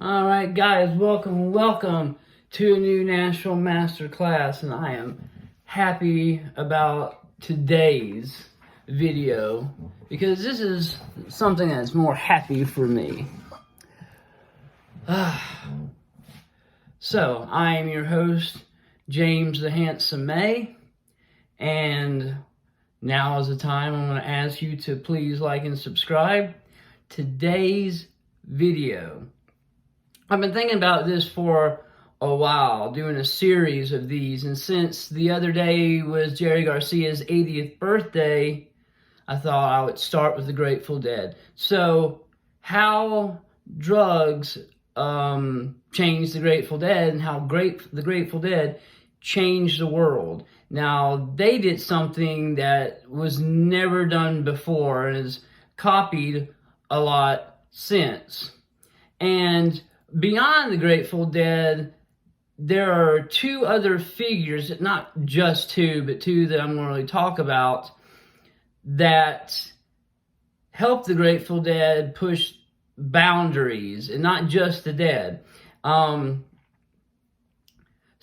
All right, guys, welcome to a new National Master Class, and I am happy about today's video because this is something that's more happy for me. So, I am your host, James the Handsome May, and now is the time I'm going to ask you to please like and subscribe. Today's video, I've been thinking about this for a while, doing a series of these, and since the other day was Jerry Garcia's 80th birthday, I thought I would start with the Grateful Dead. So, how drugs changed the Grateful Dead, and how the Grateful Dead changed the world. Now, they did something that was never done before, and is copied a lot since. And beyond the Grateful Dead, there are two other figures, not just two, but two that I'm going to really talk about, that help the Grateful Dead push boundaries, and not just the Dead. So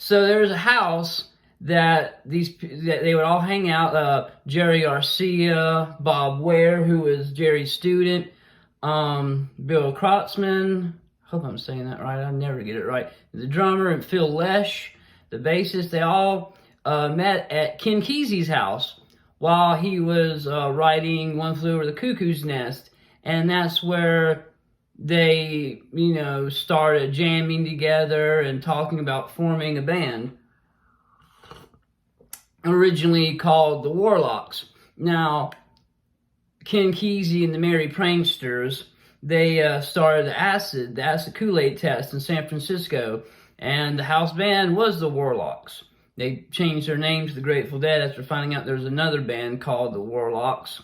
there's a house that they would all hang out. Jerry Garcia, Bob Ware, who was Jerry's student, Bill Kreutzmann, hope I'm saying that right, I never get it right, the drummer, and Phil Lesh, the bassist. They all met at Ken Kesey's house while he was writing One Flew Over the Cuckoo's Nest, and that's where they, started jamming together and talking about forming a band, originally called the Warlocks. Now, Ken Kesey and the Merry Pranksters, they started the acid Kool-Aid test in San Francisco, and the house band was the Warlocks. They changed their name to the Grateful Dead after finding out there was another band called the Warlocks.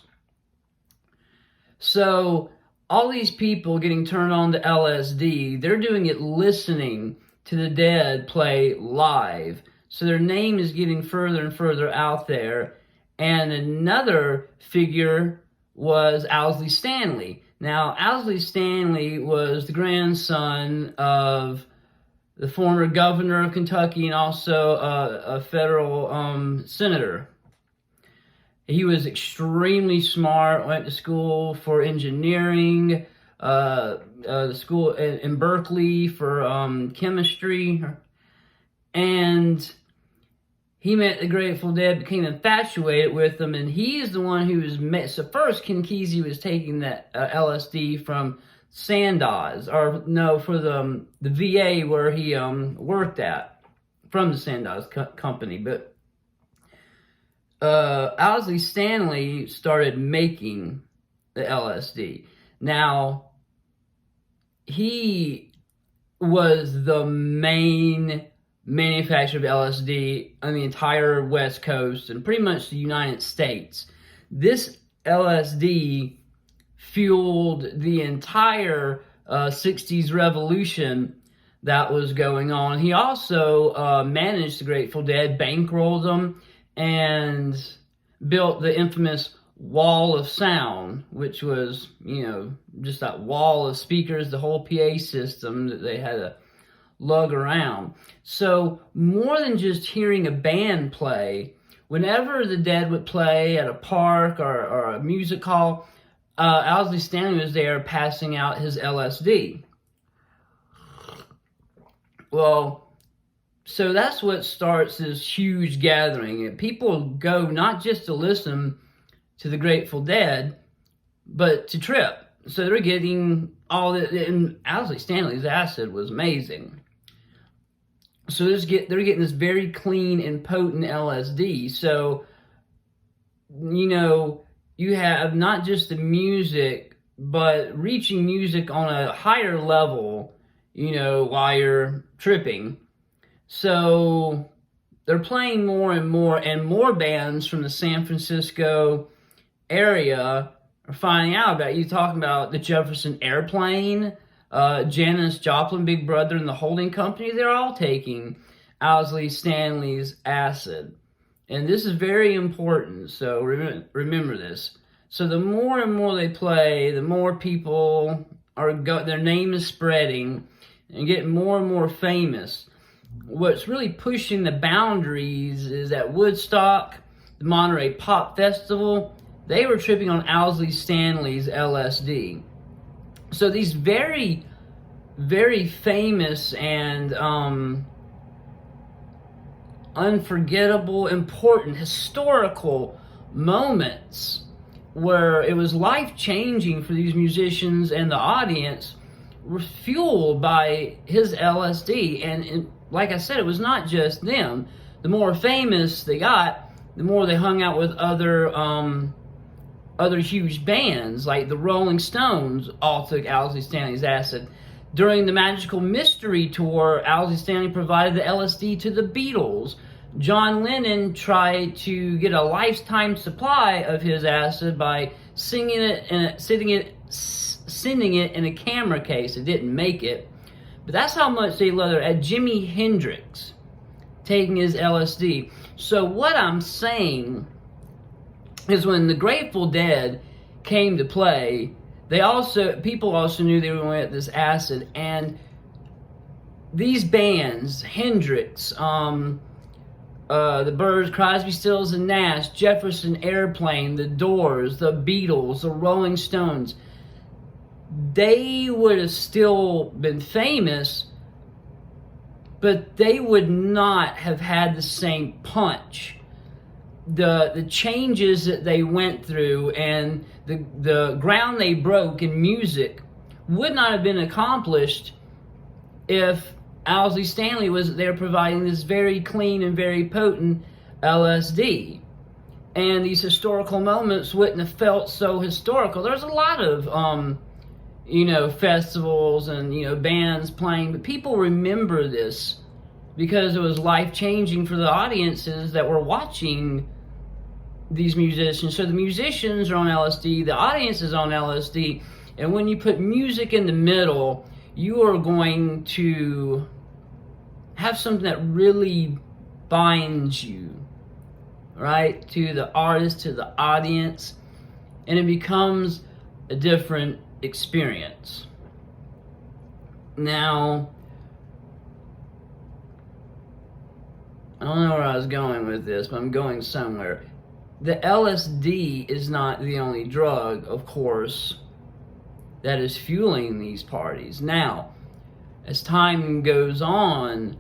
So, all these people getting turned on to LSD, they're doing it listening to the Dead play live. So their name is getting further and further out there. And another figure was Owsley Stanley. Now, Owsley Stanley was the grandson of the former governor of Kentucky and also a federal senator. He was extremely smart, went to school for engineering, the school in Berkeley for chemistry, and he met the Grateful Dead, became infatuated with them, and he is the one who was so first Ken Kesey was taking that LSD from Sandoz, or no, for the VA where he worked at, from the Sandoz company, but Owsley Stanley started making the LSD. Now, he was the main manufacturer of LSD on the entire West Coast and pretty much the United States. This LSD fueled the entire 60s revolution that was going on. He also managed the Grateful Dead, bankrolled them, and built the infamous Wall of Sound, which was, just that wall of speakers, the whole PA system that they had to lug around. So, more than just hearing a band play, whenever the Dead would play at a park or a music hall, Owsley Stanley was there passing out his LSD. Well, so that's what starts this huge gathering. People go not just to listen to the Grateful Dead, but to trip. So they're getting all that, and Owsley Stanley's acid was amazing. So they're getting this very clean and potent LSD. So, you have not just the music, but reaching music on a higher level, while you're tripping. So they're playing more and more bands from the San Francisco area are finding out about you, talking about the Jefferson Airplane, Janis Joplin, Big Brother, and the Holding Company. They're all taking Owsley Stanley's acid. And this is very important, so remember this. So the more and more they play, the more people their name is spreading, and getting more and more famous. What's really pushing the boundaries is at Woodstock, the Monterey Pop Festival, they were tripping on Owsley Stanley's LSD. So these very, very famous and unforgettable, important, historical moments where it was life-changing for these musicians and the audience were fueled by his LSD. And like I said, it was not just them. The more famous they got, the more they hung out with other huge bands, like the Rolling Stones all took Owsley Stanley's acid. During the Magical Mystery Tour, Owsley Stanley provided the LSD to the Beatles. John Lennon tried to get a lifetime supply of his acid by sending it in a camera case. It didn't make it. But that's how much they loved it. At Jimi Hendrix taking his LSD. So what I'm saying is when the Grateful Dead came to play, people also knew they were going to get this acid, and these bands, Hendrix, the Byrds, Crosby, Stills and Nash, Jefferson Airplane, the Doors, the Beatles, the Rolling Stones, they would have still been famous, but they would not have had the same punch. The changes that they went through and the ground they broke in music would not have been accomplished if Owsley Stanley was there providing this very clean and very potent LSD. And these historical moments wouldn't have felt so historical. There's a lot of, festivals and, bands playing, but people remember this because it was life-changing for the audiences that were watching these musicians. So the musicians are on LSD, the audience is on LSD, and when you put music in the middle, you are going to have something that really binds you, right, to the artist, to the audience, and it becomes a different experience. Now, I don't know where I was going with this, but I'm going somewhere. The LSD is not the only drug, of course, that is fueling these parties. Now, as time goes on,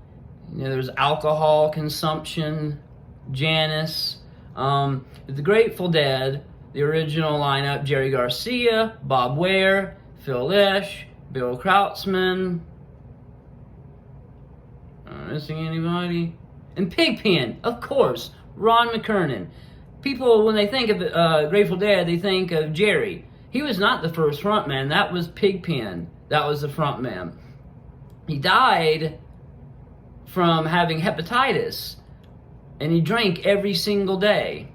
there's alcohol consumption, Janus, the Grateful Dead, the original lineup, Jerry Garcia, Bob Ware, Phil Lesh, Bill Krautzman, missing anybody? And Pigpen, of course, Ron McKernan. People, when they think of Grateful Dead, they think of Jerry. He was not the first frontman. That was Pigpen. That was the frontman. He died from having hepatitis, and he drank every single day.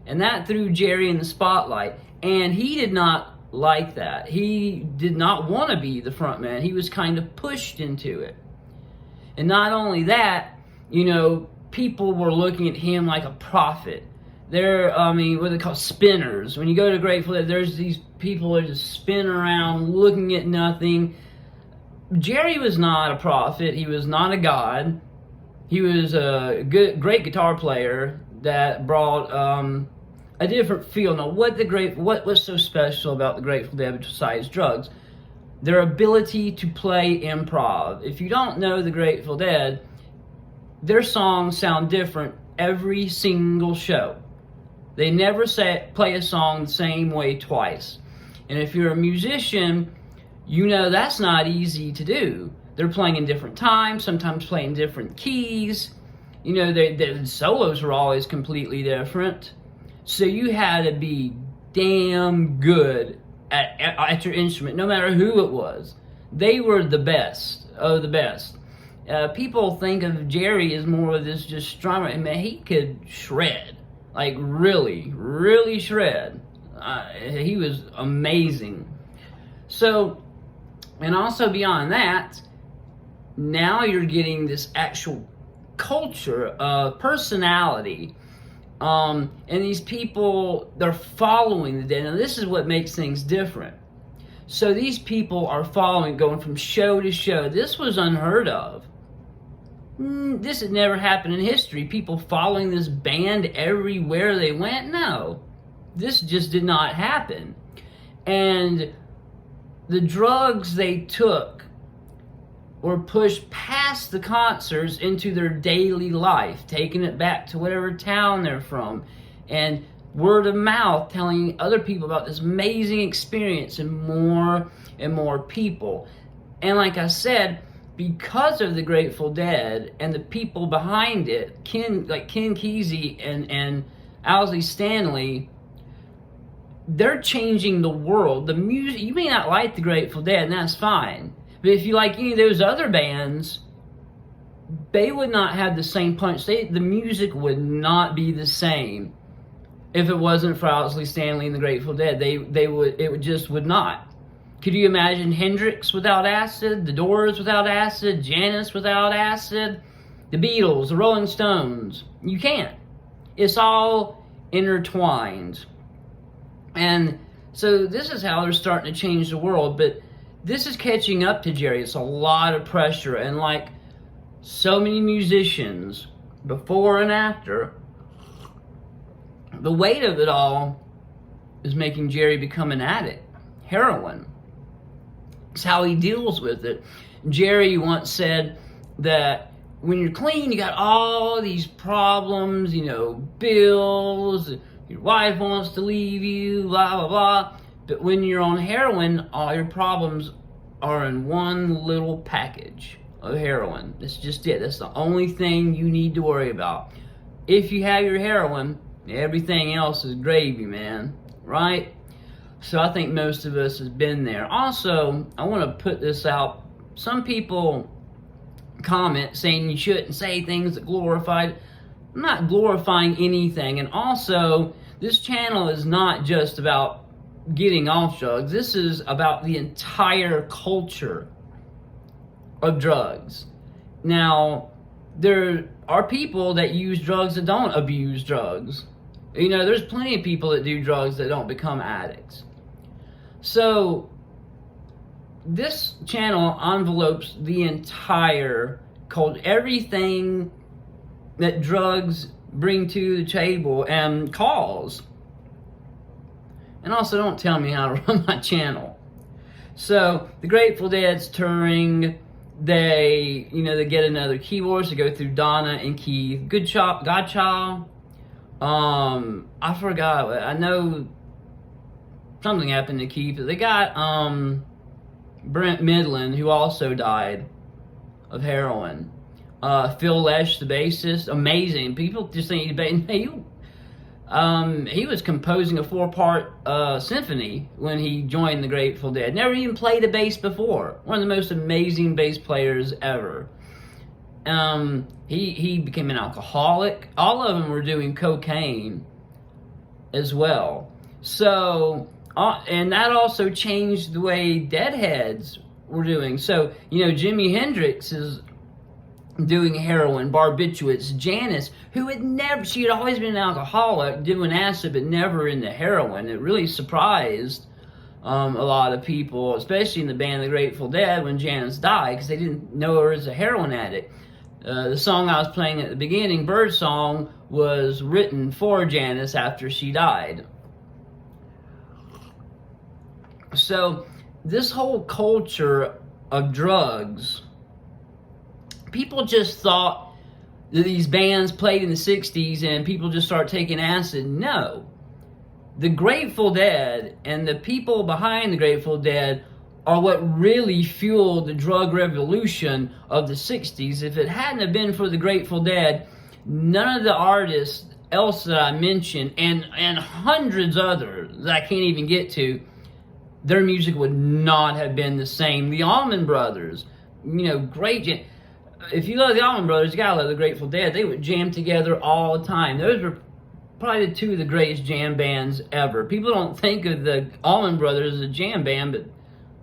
And that threw Jerry in the spotlight. And he did not like that. He did not want to be the frontman. He was kind of pushed into it. And not only that, people were looking at him like a prophet. What they call spinners. When you go to Grateful Dead, there's these people that just spin around looking at nothing. Jerry was not a prophet. He was not a god. He was a great guitar player that brought a different feel. Now, what was so special about the Grateful Dead besides drugs? Their ability to play improv. If you don't know the Grateful Dead, their songs sound different every single show. They never play a song the same way twice. And if you're a musician, that's not easy to do. They're playing in different times, sometimes playing different keys. The solos were always completely different. So you had to be damn good at your instrument, no matter who it was. They were the best of the best. People think of Jerry as more of this just strummer, and man, he could shred. Like really, really shred. He was amazing. So, and also beyond that, now you're getting this actual culture of personality. And these people, they're following the Dead. Now this is what makes things different. So these people are following, going from show to show. This was unheard of. This had never happened in history. People following this band everywhere they went. No, this just did not happen. And the drugs they took were pushed past the concerts into their daily life, taking it back to whatever town they're from, and word of mouth telling other people about this amazing experience, and more people. And like I said, because of the Grateful Dead and the people behind it, Ken Kesey and Owsley Stanley, they're changing the world. The music, you may not like the Grateful Dead, and that's fine. But if you like any of those other bands, they would not have the same punch. The music would not be the same if it wasn't for Owsley Stanley and the Grateful Dead. It just would not. Could you imagine Hendrix without acid, the Doors without acid, Janis without acid, the Beatles, the Rolling Stones? You can't. It's all intertwined. And so this is how they're starting to change the world. But this is catching up to Jerry. It's a lot of pressure. And like so many musicians, before and after, the weight of it all is making Jerry become an addict. Heroin. It's how he deals with it. Jerry once said that when you're clean, you got all these problems, bills, your wife wants to leave you, blah, blah, blah. But when you're on heroin, all your problems are in one little package of heroin. That's just it. That's the only thing you need to worry about. If you have your heroin, everything else is gravy, man. Right? So I think most of us have been there. Also, I want to put this out. Some people comment saying you shouldn't say things that glorified. I'm not glorifying anything. And also, this channel is not just about getting off drugs. This is about the entire culture of drugs. Now, there are people that use drugs that don't abuse drugs. There's plenty of people that do drugs that don't become addicts. So, this channel envelopes the entire culture, everything that drugs bring to the table and cause. And also, don't tell me how to run my channel. So, the Grateful Dead's touring. They get another keyboardist to go through Donna and Keith. Godchild. I forgot. I know something happened to Keith. But they got Brent Midland, who also died of heroin. Phil Lesh, the bassist, amazing. People just think he was composing a 4-part symphony when he joined the Grateful Dead. Never even played a bass before. One of the most amazing bass players ever. He became an alcoholic. All of them were doing cocaine as well. So, and that also changed the way Deadheads were doing. So, Jimi Hendrix is doing heroin, barbiturates. Janis, she had always been an alcoholic, doing acid, but never into heroin. It really surprised a lot of people, especially in the band The Grateful Dead, when Janis died, because they didn't know her as a heroin addict. The song I was playing at the beginning, Bird Song, was written for Janis after she died. So, this whole culture of drugs, people just thought that these bands played in the 60s and people just start taking acid. No. The Grateful Dead and the people behind the Grateful Dead are what really fueled the drug revolution of the 60s. If it hadn't have been for the Grateful Dead, none of the artists else that I mentioned, and hundreds others that I can't even get to, their music would not have been the same. The Allman Brothers, great. If you love the Allman Brothers, you gotta love the Grateful Dead. They would jam together all the time. Those were probably the two of the greatest jam bands ever. People don't think of the Allman Brothers as a jam band, but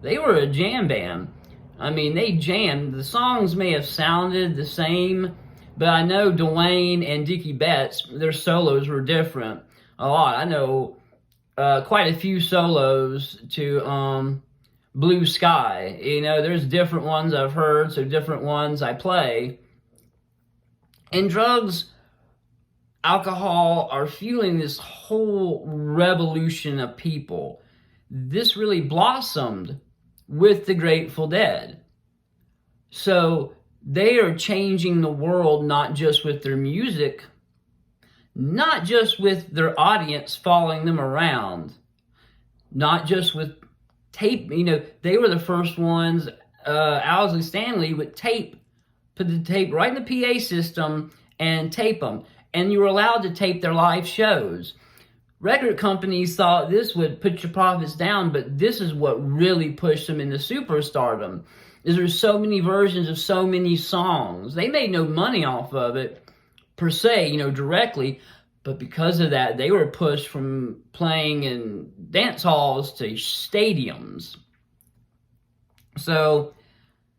they were a jam band. I mean, they jammed. The songs may have sounded the same, but I know Dwayne and Dickie Betts, their solos were different a lot. I know quite a few solos to Blue Sky. You know, there's different ones I've heard, so different ones I play. And drugs, alcohol are fueling this whole revolution of people. This really blossomed with the Grateful Dead. So they are changing the world, not just with their music, not just with their audience following them around, not just with tape. You know, they were the first ones, Owsley Stanley would put the tape right in the PA system and tape them. And you were allowed to tape their live shows. Record companies thought this would put your profits down, but this is what really pushed them into superstardom. Is there's so many versions of so many songs. They made no money off of it, per se, you know, directly. But because of that, they were pushed from playing in dance halls to stadiums. So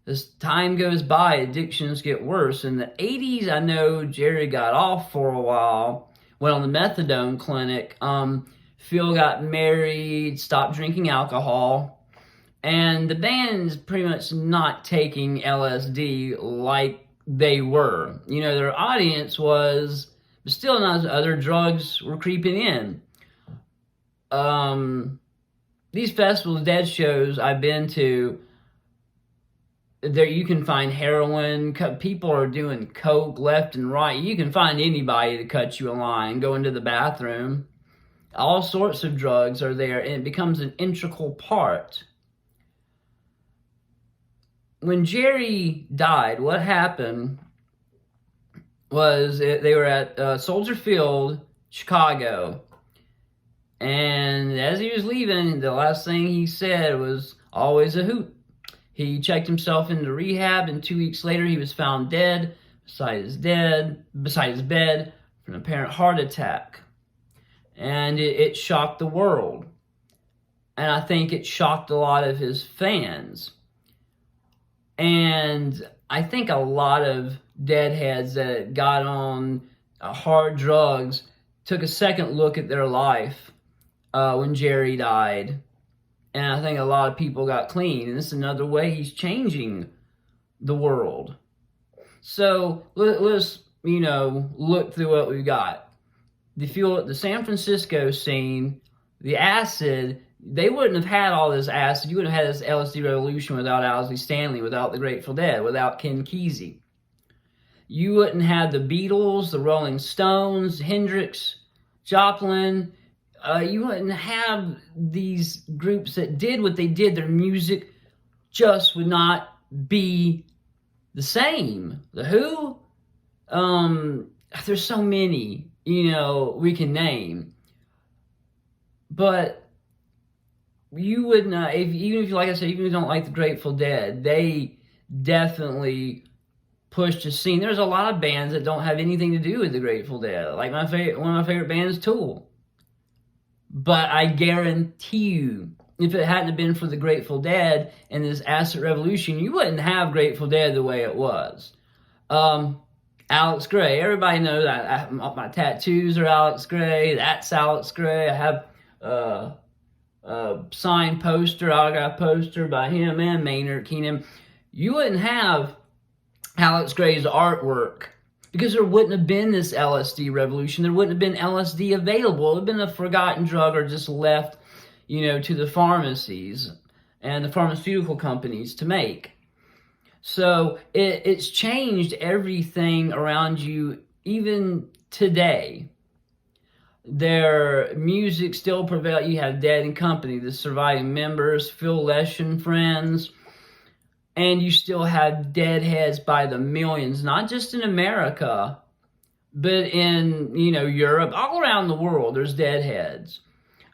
as time goes by, addictions get worse. In the 80s, I know Jerry got off for a while, went on the methadone clinic. Phil got married, stopped drinking alcohol. And the band's pretty much not taking LSD like they were. You know, their audience was still not, other drugs were creeping in. These festivals, Dead shows I've been to, there you can find heroin. People are doing coke left and right. You can find anybody to cut you a line, go into the bathroom. All sorts of drugs are there, and it becomes an integral part. When Jerry died, what happened was they were at Soldier Field, Chicago. And as he was leaving, the last thing he said was always a hoot. He checked himself into rehab, and 2 weeks later he was found dead beside his bed from an apparent heart attack. And it shocked the world. And I think it shocked a lot of his fans. And I think a lot of deadheads that got on hard drugs took a second look at their life when Jerry died. And I think a lot of people got clean. And this is another way he's changing the world. So let's, look through what we've got. The San Francisco scene, the acid, they wouldn't have had all this acid. You wouldn't have had this LSD revolution without Owsley Stanley, without the Grateful Dead, without Ken Kesey. You wouldn't have the Beatles, the Rolling Stones, Hendrix, Joplin. You wouldn't have these groups that did what they did. Their music just would not be the same. The Who, there's so many, we can name. But you would not, even if, like I said, even if you don't like the Grateful Dead, they definitely pushed a scene. There's a lot of bands that don't have anything to do with the Grateful Dead. Like one of my favorite bands, Tool. But I guarantee you, if it hadn't been for the Grateful Dead and this acid revolution, you wouldn't have Grateful Dead the way it was. Alex Gray, everybody knows my tattoos are Alex Gray. That's Alex Gray. I have a signed poster, autograph poster by him and Maynard Keenan. You wouldn't have Alex Gray's artwork because there wouldn't have been this LSD revolution. There wouldn't have been LSD available. It would have been a forgotten drug or just left, to the pharmacies and the pharmaceutical companies to make. So it's changed everything around you, even today. Their music still prevails. You have Dead and Company, the surviving members, Phil Lesh and friends, and you still have deadheads by the millions, not just in America, but in, Europe, all around the world, there's deadheads.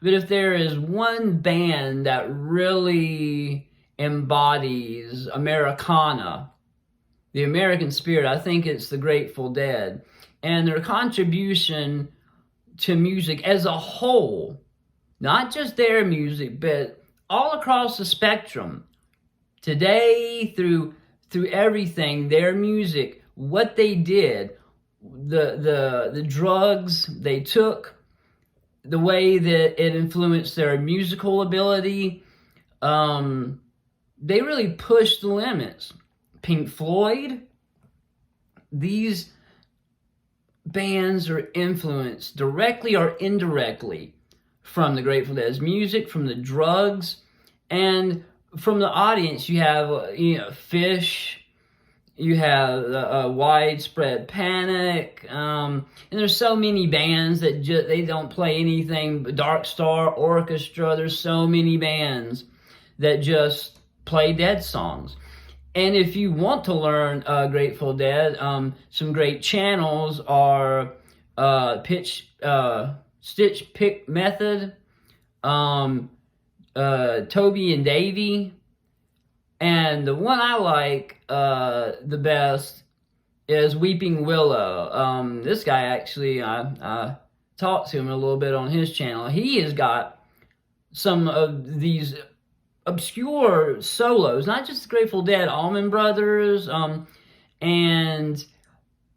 But if there is one band that really embodies Americana, the American spirit, I think it's the Grateful Dead. And their contribution to music as a whole, not just their music, but all across the spectrum, today through everything, their music, what they did, the drugs they took, the way that it influenced their musical ability, they really pushed the limits. Pink Floyd, these bands are influenced directly or indirectly from the Grateful Dead's music, from the drugs, and from the audience. You have, Fish, you have Widespread Panic, and there's so many bands that they don't play anything. Dark Star Orchestra, there's so many bands that just play Dead songs. And if you want to learn Grateful Dead, some great channels are Stitch Pick Method, Toby and Davey, and the one I like the best is Weeping Willow. This guy actually, I talked to him a little bit on his channel. He has got some of these obscure solos, not just the Grateful Dead, Allman Brothers, and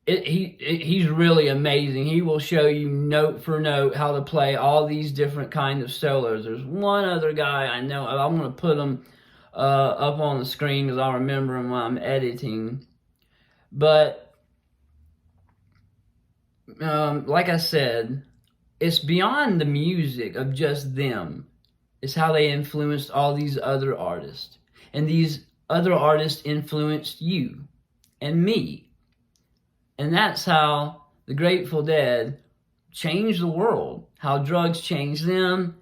he's really amazing. He will show you note for note how to play all these different kinds of solos. There's one other guy I know, I'm going to put him up on the screen because I'll remember him while I'm editing. But, like I said, it's beyond the music of just them. It's how they influenced all these other artists. And these other artists influenced you and me. And that's how the Grateful Dead changed the world. How drugs changed them,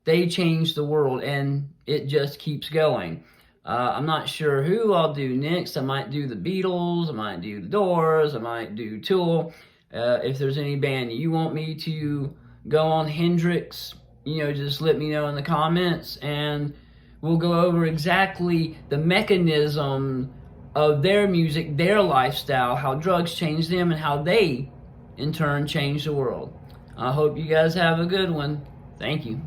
they changed the world. And it just keeps going. I'm not sure who I'll do next. I might do the Beatles, I might do the Doors, I might do Tool. If there's any band you want me to go on, Hendrix, just let me know in the comments, and we'll go over exactly the mechanism of their music, their lifestyle, how drugs changed them, and how they, in turn, changed the world. I hope you guys have a good one. Thank you.